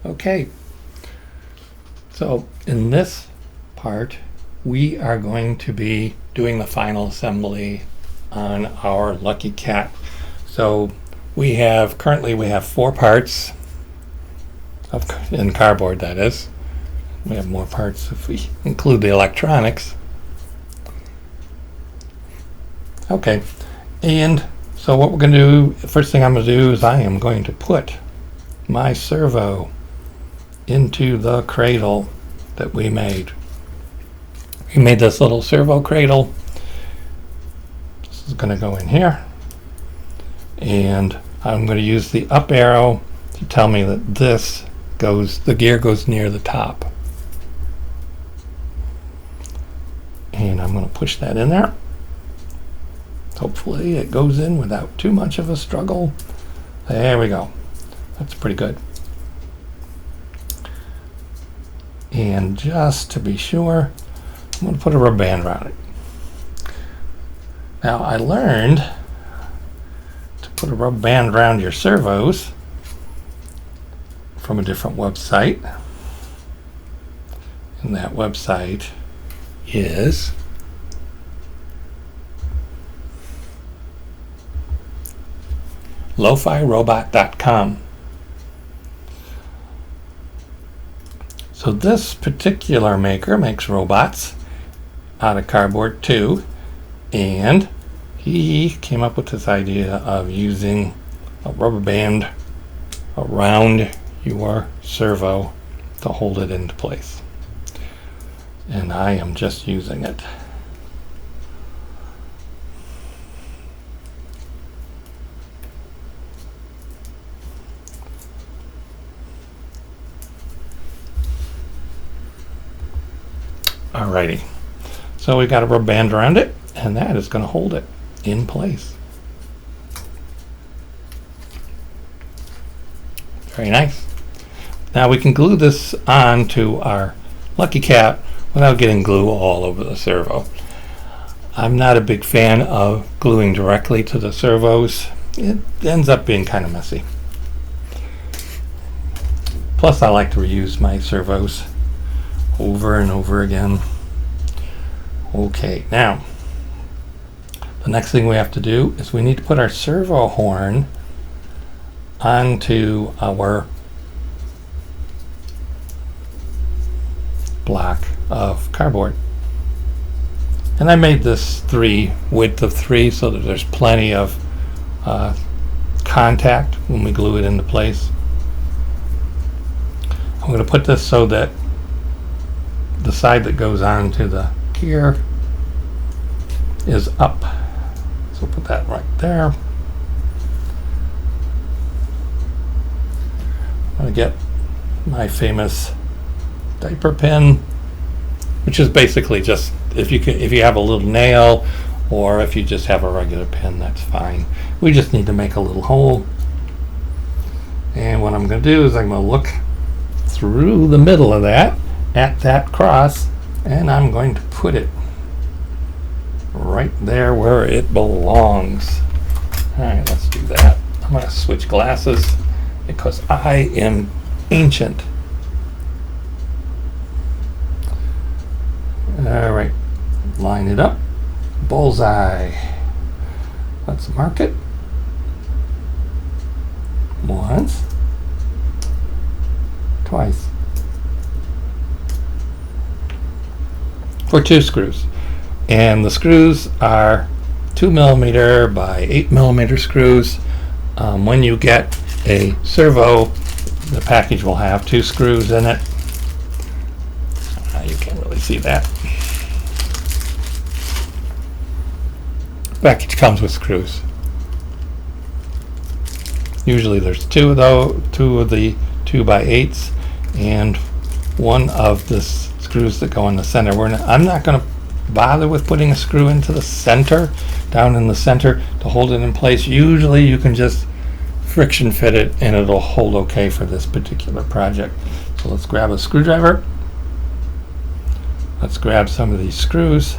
Okay, so in this part, we are going to be doing the final assembly on our Lucky Cat. So currently we have 4 parts in cardboard, that is. We have more parts if we include the electronics. Okay, and so what we're going to do, first thing I'm going to do is I am going to put my servo into the cradle that we made. We made this little servo cradle. This is going to go in here, and I'm going to use the up arrow to tell me that the gear goes near the top. And I'm going to push that in there. Hopefully it goes in without too much of a struggle. There we go. That's pretty good. And just to be sure, I'm going to put a rubber band around it. Now I learned to put a rubber band around your servos from a different website. And that website is lofirobot.com. So this particular maker makes robots out of cardboard too, and he came up with this idea of using a rubber band around your servo to hold it into place. And I am just using it. Alrighty, so we got a rubber band around it, and that is going to hold it in place. Very nice. Now we can glue this on to our Lucky Cat without getting glue all over the servo. I'm not a big fan of gluing directly to the servos. It ends up being kind of messy. Plus I like to reuse my servos over and over again. Okay, now the next thing we have to do is we need to put our servo horn onto our block of cardboard. And I made this width of 3 so that there's plenty of contact when we glue it into place. I'm going to put this so that the side that goes on to the gear is up. So put that right there. I'm going to get my famous diaper pin, which is basically just if you have a little nail, or if you just have a regular pin, that's fine. We just need to make a little hole. And what I'm going to do is I'm going to look through the middle of that at that cross, and I'm going to put it right there where it belongs. Alright, let's do that. I'm going to switch glasses because I am ancient. Alright, line it up. Bullseye. Let's mark it. Once. Twice. For 2 screws. And the screws are 2mm by 8mm screws. When you get a servo, the package will have 2 screws in it. You can't really see that. The package comes with screws. Usually there's 2 of the 2x8s, and 1 of the screws that go in the center. I'm not going to bother with putting a screw into the center, down in the center, to hold it in place. Usually you can just friction fit it and it'll hold okay for this particular project. So let's grab a screwdriver. Let's grab some of these screws,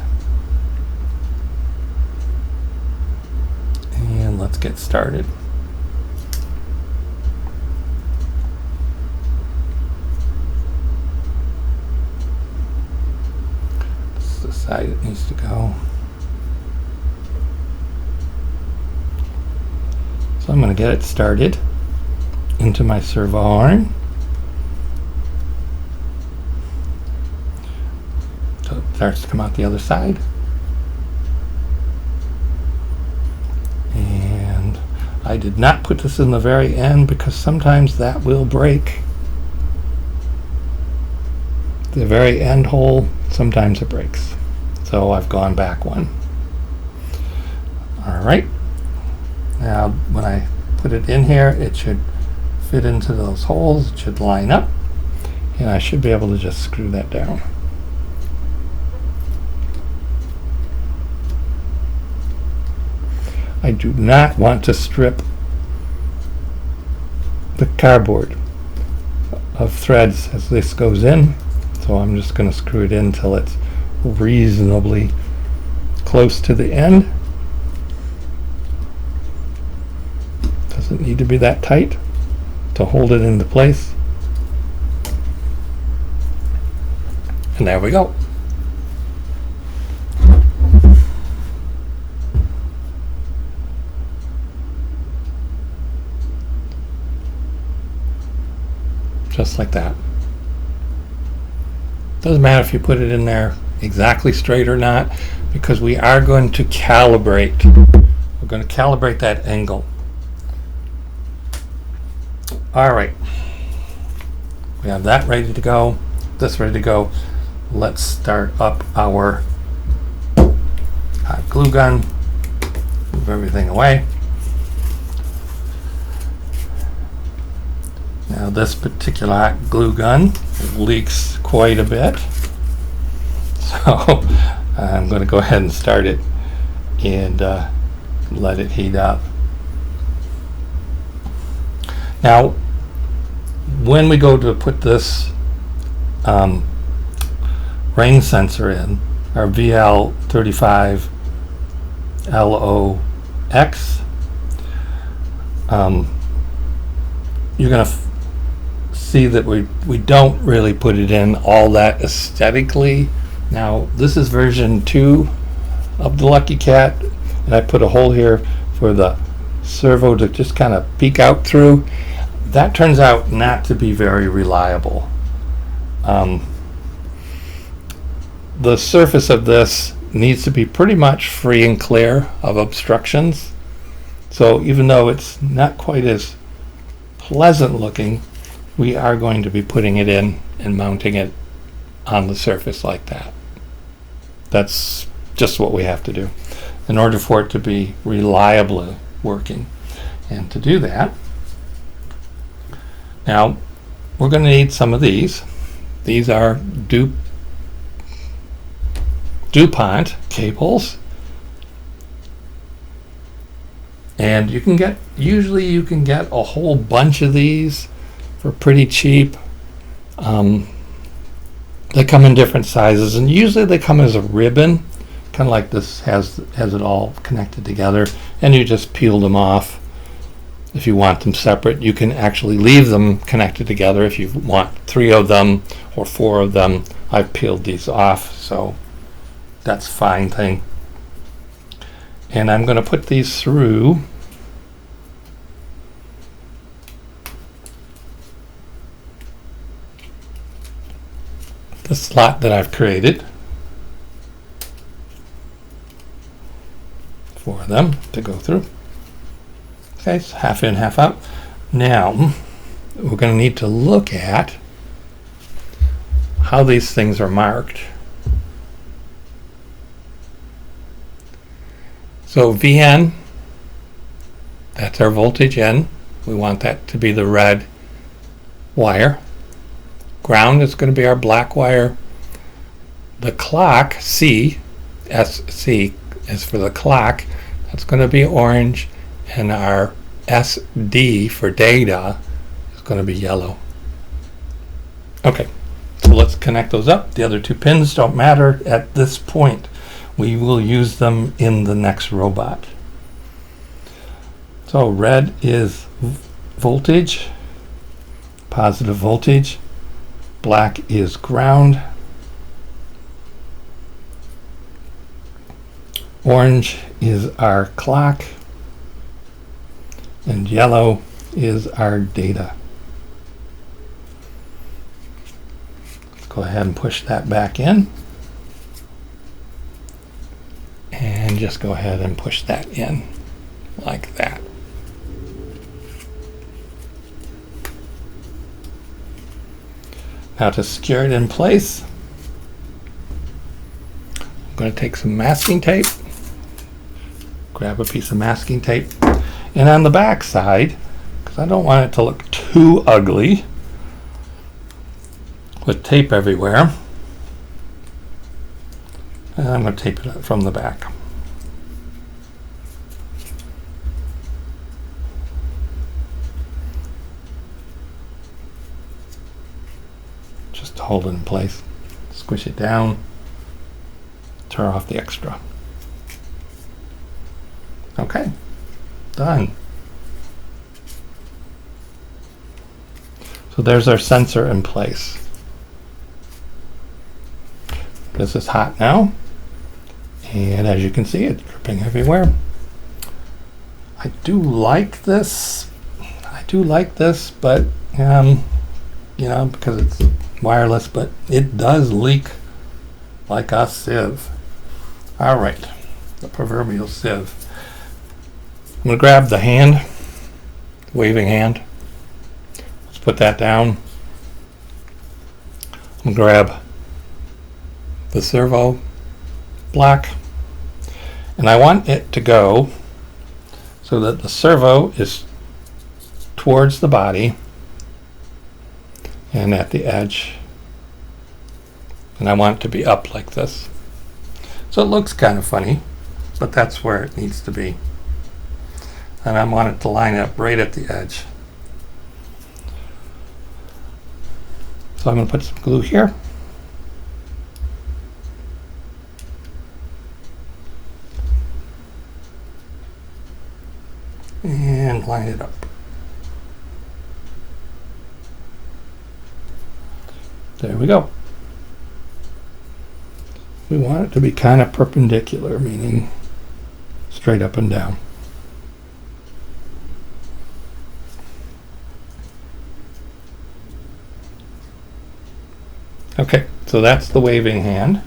and let's get started. side it needs to go. So I'm going to get it started into my servo horn. So it starts to come out the other side. And I did not put this in the very end because sometimes that will break. The very end hole, sometimes it breaks. So I've gone back one. All right. Now when I put it in here, it should fit into those holes. It should line up. And I should be able to just screw that down. I do not want to strip the cardboard of threads as this goes in. So I'm just going to screw it in until it's reasonably close to the end. Doesn't need to be that tight to hold it into place. And there we go. Just like that. Doesn't matter if you put it in there exactly straight or not, because we are going to calibrate. We're going to calibrate that angle. All right. We have that ready to go. This ready to go. Let's start up our hot glue gun. Move everything away. Now this particular hot glue gun leaks quite a bit, so I'm going to go ahead and start it and let it heat up. Now when we go to put this rain sensor in, our VL35 LOX, you're going to see that we don't really put it in all that aesthetically. Now this is version 2 of the Lucky Cat, and I put a hole here for the servo to just kind of peek out through. That turns out not to be very reliable. The surface of this needs to be pretty much free and clear of obstructions, so even though it's not quite as pleasant looking, we are going to be putting it in and mounting it on the surface like that. That's just what we have to do in order for it to be reliably working. And to do that, now we're going to need some of these. These are DuPont cables. And usually you can get a whole bunch of these for pretty cheap. They come in different sizes, and usually they come as a ribbon, kind of like this has it all connected together, and you just peel them off. If you want them separate, you can actually leave them connected together if you want 3 of them or 4 of them. I've peeled these off, so that's a fine thing. And I'm going to put these through the slot that I've created for them to go through. Okay, so half in, half out. Now we're going to need to look at how these things are marked. So VN, that's our voltage in. We want that to be the red wire. Ground is going to be our black wire. The clock, SC is for the clock. That's going to be orange. And our SD for data is going to be yellow. Okay, so let's connect those up. The other 2 pins don't matter at this point. We will use them in the next robot. So red is voltage, positive voltage. Black is ground. Orange is our clock, and yellow is our data. Let's go ahead and push that back in. And just go ahead and push that in like that. Now to secure it in place, I'm going to take some masking tape, grab a piece of masking tape, and on the back side, because I don't want it to look too ugly with tape everywhere, and I'm going to tape it from the back. Just to hold it in place. Squish it down. Turn off the extra. Okay, done. So there's our sensor in place. This is hot now. And as you can see, it's dripping everywhere. I do like this. But you know, because it's wireless, but it does leak like a sieve. All right, the proverbial sieve. I'm going to grab the hand, waving hand. Let's put that down. I'm going to grab the servo block, and I want it to go so that the servo is towards the body and at the edge, and I want it to be up like this. So it looks kind of funny, but that's where it needs to be. And I want it to line up right at the edge. So I'm going to put some glue here. And line it up. There we go. We want it to be kind of perpendicular, meaning straight up and down. Okay, so that's the waving hand.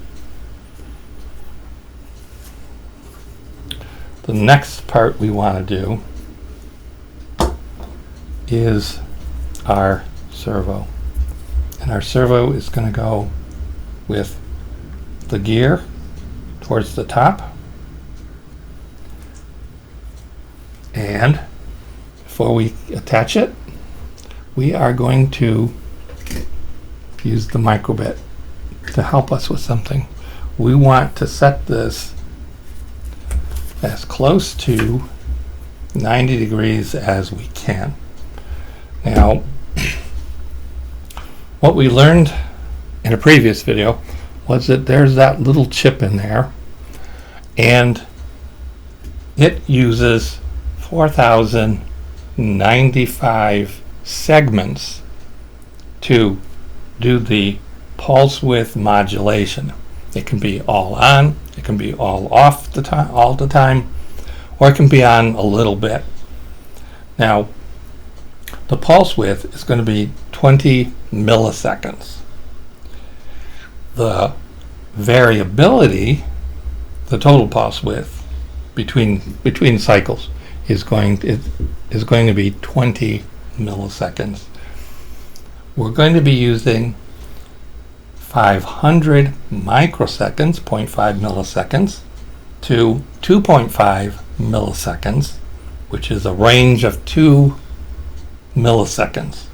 The next part we want to do is our servo. And our servo is going to go with the gear towards the top. And before we attach it, we are going to use the microbit to help us with something. We want to set this as close to 90 degrees as we can. Now, what we learned in a previous video was that there's that little chip in there, and it uses 4,095 segments to do the pulse width modulation. It can be all on, it can be all off the time, all the time, or it can be on a little bit. Now, the pulse width is going to be 20 milliseconds. The variability, the total pulse width between cycles is going to be 20 milliseconds. We're going to be using 500 microseconds, 0.5 milliseconds, to 2.5 milliseconds, which is a range of 2 milliseconds.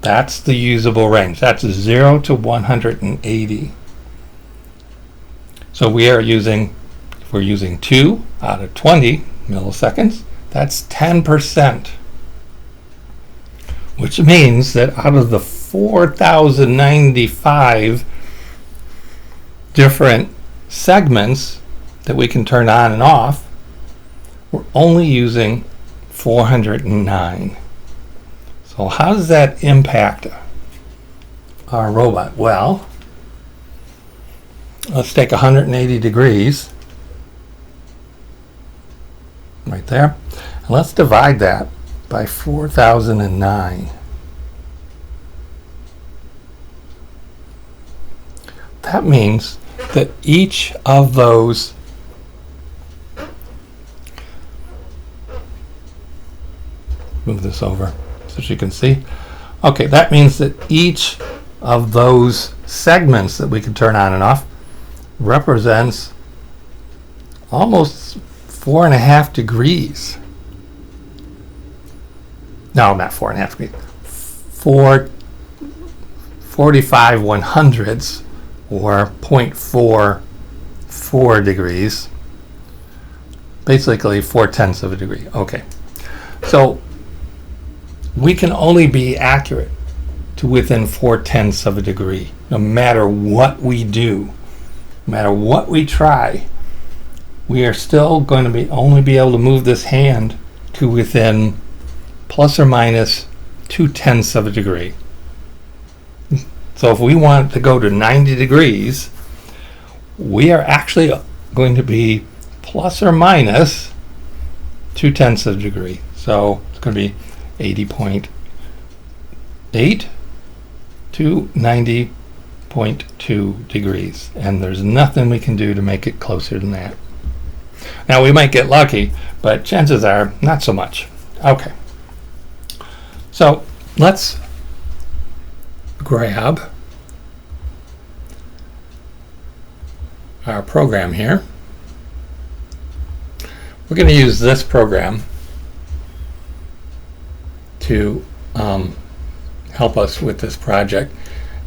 That's the usable range. That's 0 to 180. So we are using, if we're using 2 out of 20 milliseconds, that's 10%. Which means that out of the 4,095 different segments that we can turn on and off, we're only using 409. So how does that impact our robot? Well, let's take 180 degrees right there. And let's divide that by 4009. That means that each of those move this over so you can see. Okay, that means that each of those segments that we can turn on and off represents almost 4.5 degrees. No, not 4.5 degrees. 45/100ths, or 0.44 degrees. Basically 4/10 of a degree. Okay. So we can only be accurate to within 4/10 of a degree, no matter what we do, no matter what we try. We are still going to only be able to move this hand to within plus or minus 2/10 of a degree. So if we want to go to 90 degrees, we are actually going to be plus or minus 2/10 of a degree. So it's going to be 80.8 to 90.2 degrees. And there's nothing we can do to make it closer than that. Now we might get lucky, but chances are not so much. Okay. So let's grab our program here. We're going to use this program to help us with this project,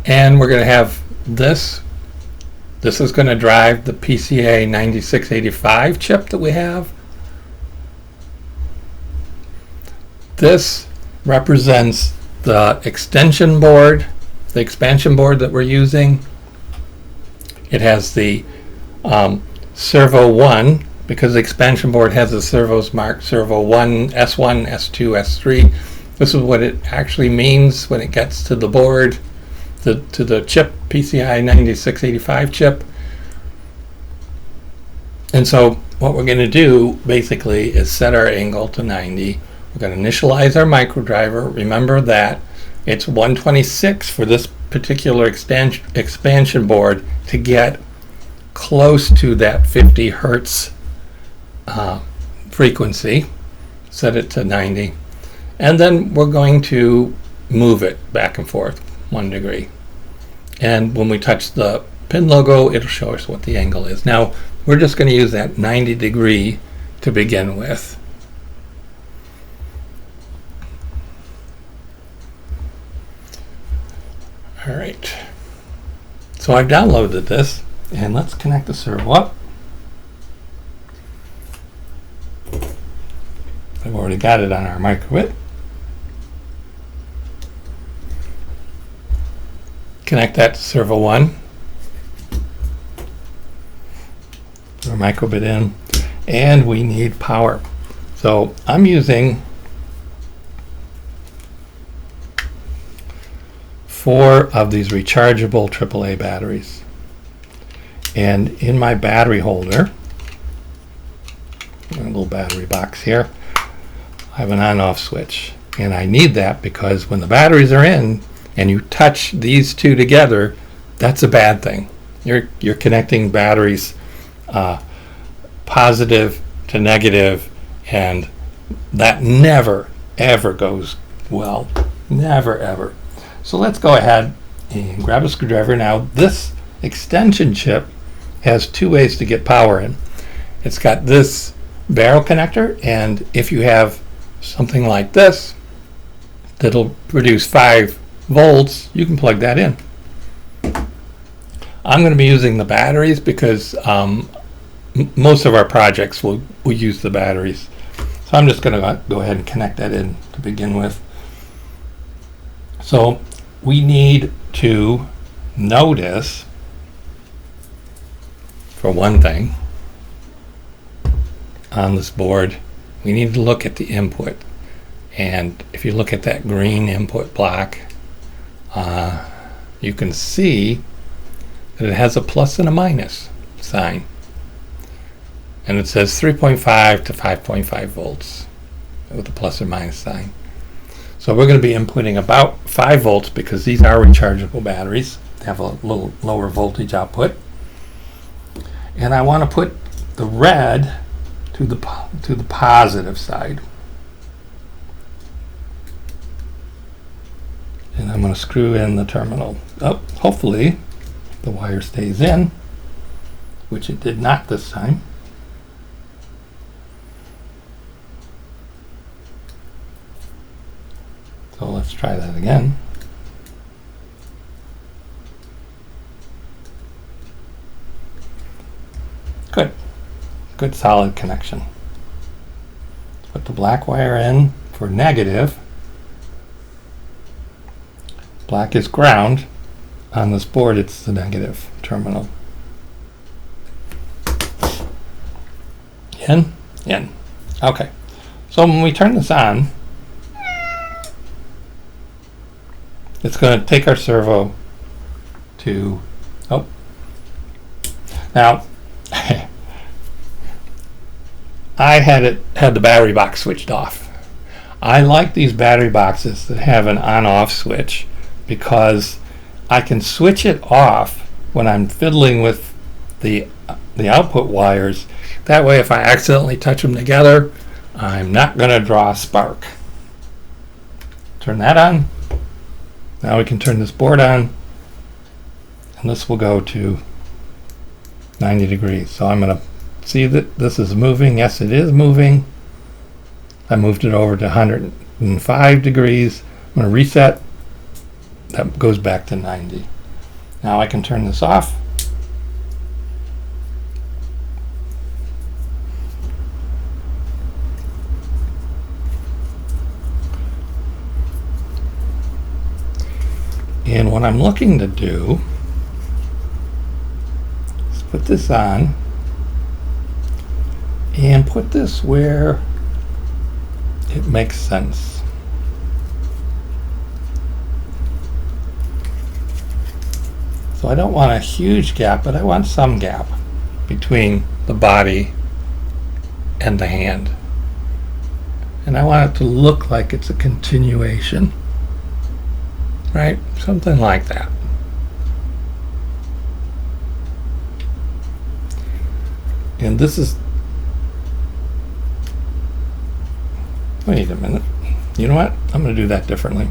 and we're going to have this. This is going to drive the PCA 9685 chip that we have. This represents the extension board, the expansion board that we're using. It has the servo 1, because the expansion board has the servos marked servo 1, S1, S2, S3. This is what it actually means when it gets to the board, to the chip, PCI 9685 chip. And so what we're going to do basically is set our angle to 90. We're going to initialize our microdriver. Remember that it's 126 for this particular expansion board to get close to that 50 hertz frequency. Set it to 90. And then we're going to move it back and forth 1 degree. And when we touch the pin logo, it'll show us what the angle is. Now, we're just going to use that 90 degree to begin with. All right. So I've downloaded this, and let's connect the servo up. I've already got it on our microbit. Connect that to servo 1. Put our microbit in, and we need power. So I'm using 4 of these rechargeable AAA batteries. And in my battery holder, a little battery box here, I have an on-off switch. And I need that because when the batteries are in and you touch these two together, that's a bad thing. You're connecting batteries positive to negative, and that never ever goes well. Never ever. So let's go ahead and grab a screwdriver. Now this extension chip has 2 ways to get power in. It's got this barrel connector, and if you have something like this that'll produce 5 volts, you can plug that in. I'm going to be using the batteries because most of our projects will use the batteries. So I'm just going to go ahead and connect that in to begin with. So we need to notice, for one thing, on this board, we need to look at the input. And if you look at that green input block, you can see that it has a plus and a minus sign. and it says 3.5 to 5.5 volts with a plus or minus sign. So we're going to be inputting about 5 volts because these are rechargeable batteries. They have a little lower voltage output. And I want to put the red to the positive side. And I'm going to screw in the terminal. Oh, hopefully the wire stays in, which it did not this time. So let's try that again. Good. Good solid connection. Put the black wire in for negative. Black is ground. On this board, it's the negative terminal. In, in. Okay. So when we turn this on, it's going to take our servo to, oh, now, I had the battery box switched off. I like these battery boxes that have an on-off switch because I can switch it off when I'm fiddling with the output wires. That way, if I accidentally touch them together, I'm not going to draw a spark. Turn that on. Now we can turn this board on, and this will go to 90 degrees. So I'm going to see that this is moving. Yes, it is moving. I moved it over to 105 degrees. I'm going to reset. That goes back to 90. Now I can turn this off. And what I'm looking to do is put this on and put this where it makes sense. So I don't want a huge gap, but I want some gap between the body and the hand. And I want it to look like it's a continuation. Right? Something like that. And this is, wait a minute. You know what? I'm going to do that differently.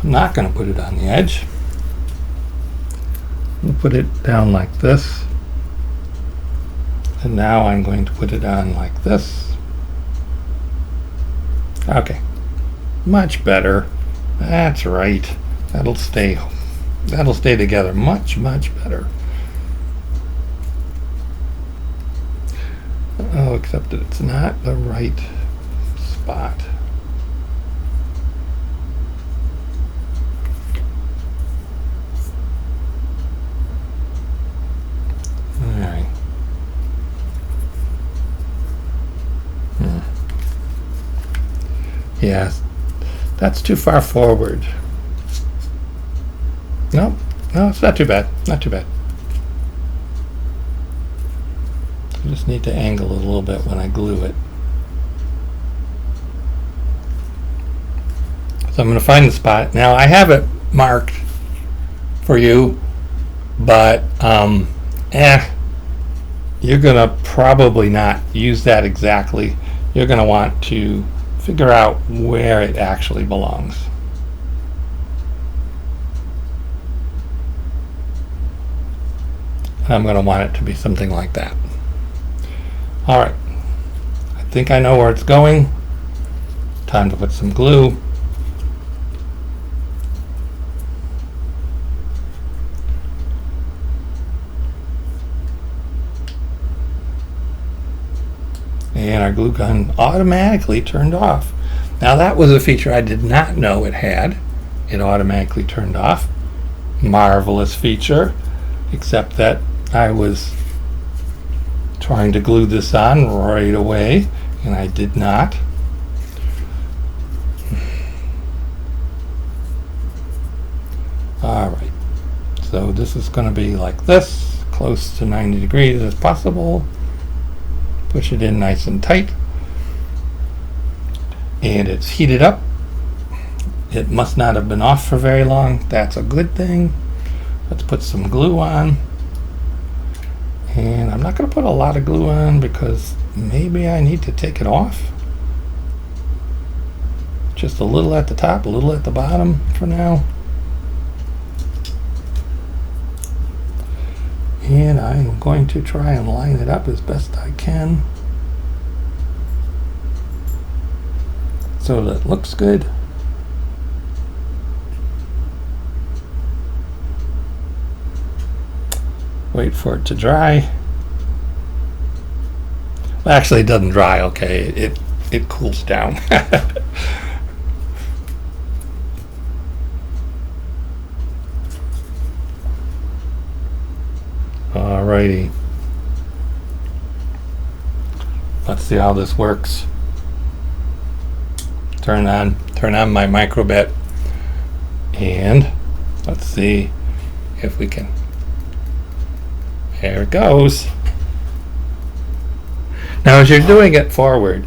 I'm not going to put it on the edge. I'm going to put it down like this. And now I'm going to put it on like this. Okay, much better. That's right. That'll stay together much better. Oh, except that it's not the right spot. All right. Yeah, that's too far forward. No, it's not too bad. Not too bad. I just need to angle it a little bit when I glue it. So I'm going to find the spot. Now I have it marked for you, but you're going to probably not use that exactly. You're going to want to figure out where it actually belongs. And I'm going to want it to be something like that. All right. I think I know where it's going. Time to put some glue. And our glue gun automatically turned off. Now that was a feature I did not know it had. It automatically turned off. Marvelous feature, except that I was trying to glue this on right away, and I did not. All right. So this is going to be like this, close to 90 degrees as possible. Push it in nice and tight. And it's heated up. It must not have been off for very long. That's a good thing. Let's put some glue on. And I'm not going to put a lot of glue on because maybe I need to take it off. Just a little at the top, a little at the bottom for now. And I'm going to try and line it up as best I can so that it looks good. Wait for it to dry. Well, actually, it doesn't dry. Okay, it cools down. Alrighty. Let's see how this works. Turn on my microbit, and let's see if we can. There it goes. Now, as you're doing it forward,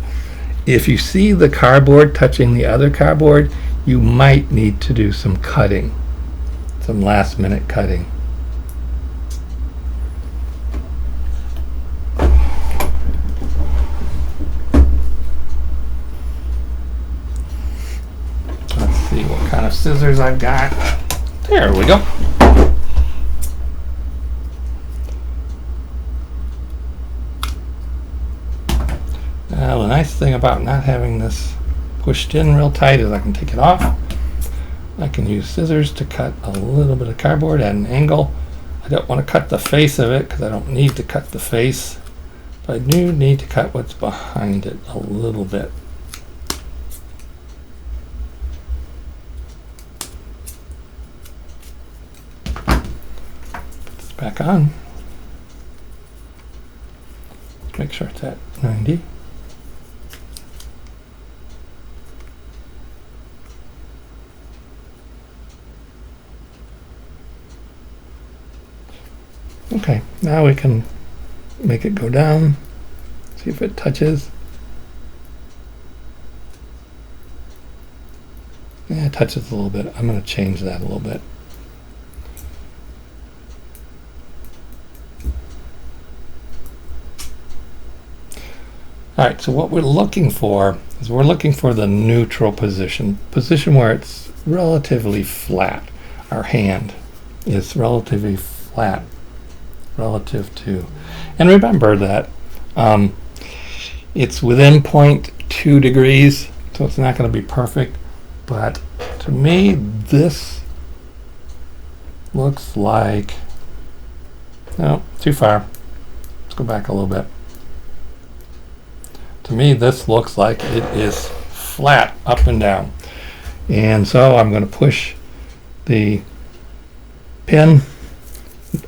if you see the cardboard touching the other cardboard, you might need to do some cutting, some last-minute cutting. Let's see what kind of scissors I've got. There we go. Now, the nice thing about not having this pushed in real tight is I can take it off. I can use scissors to cut a little bit of cardboard at an angle. I don't want to cut the face of it because I don't need to cut the face, but I do need to cut what's behind it a little bit. Put this back on. Make sure it's at 90. Okay, now we can make it go down, see if it touches. Yeah, it touches a little bit. I'm going to change that a little bit. Alright, so what we're looking for is we're looking for the neutral position where it's relatively flat. Our hand is relatively flat relative to, and remember that it's within 0.2 degrees, so it's not going to be perfect, but to me this looks like, no, too far. Let's go back a little bit. To me this looks like it is flat up and down, and so I'm going to push the pin.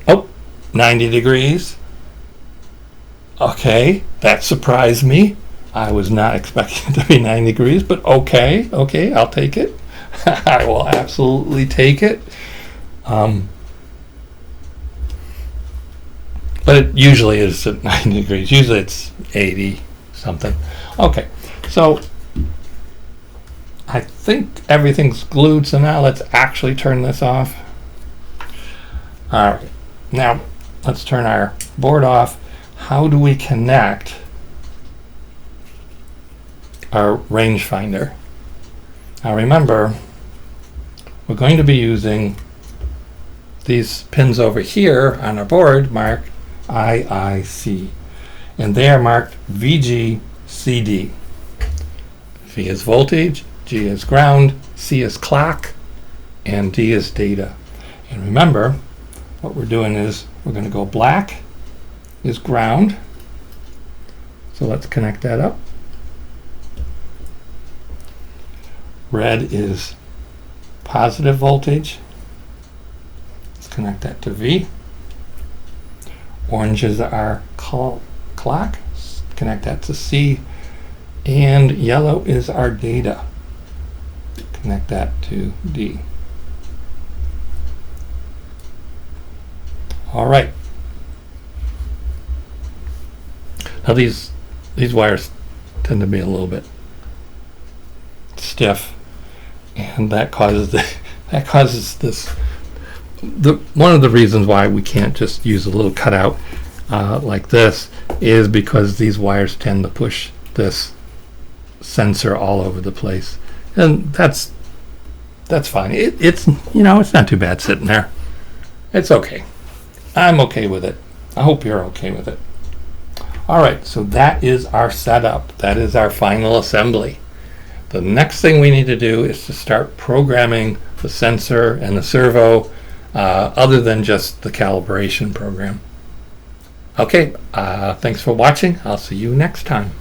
Oh, 90 degrees. Okay, that surprised me. I was not expecting it to be 90 degrees, but okay, I'll take it. I will absolutely take it. But it usually is at 90 degrees. Usually it's 80 something. Okay, so I think everything's glued, so now let's actually turn this off. All right, now let's turn our board off. How do we connect our rangefinder? Now remember, we're going to be using these pins over here on our board marked IIC, and they are marked VGCD. V is voltage, G is ground, C is clock, and D is data. And remember, what we're doing is we're going to go black is ground. So let's connect that up. Red is positive voltage. Let's connect that to V. Orange is our clock. Connect that to C. And yellow is our data. Connect that to D. All right. Now these wires tend to be a little bit stiff, and that causes this. One of the reasons why we can't just use a little cutout like this is because these wires tend to push this sensor all over the place, and that's fine. It's it's not too bad sitting there. It's okay. I'm okay with it. I hope you're okay with it. All right, so that is our setup. That is our final assembly. The next thing we need to do is to start programming the sensor and the servo other than just the calibration program. Okay, thanks for watching. I'll see you next time.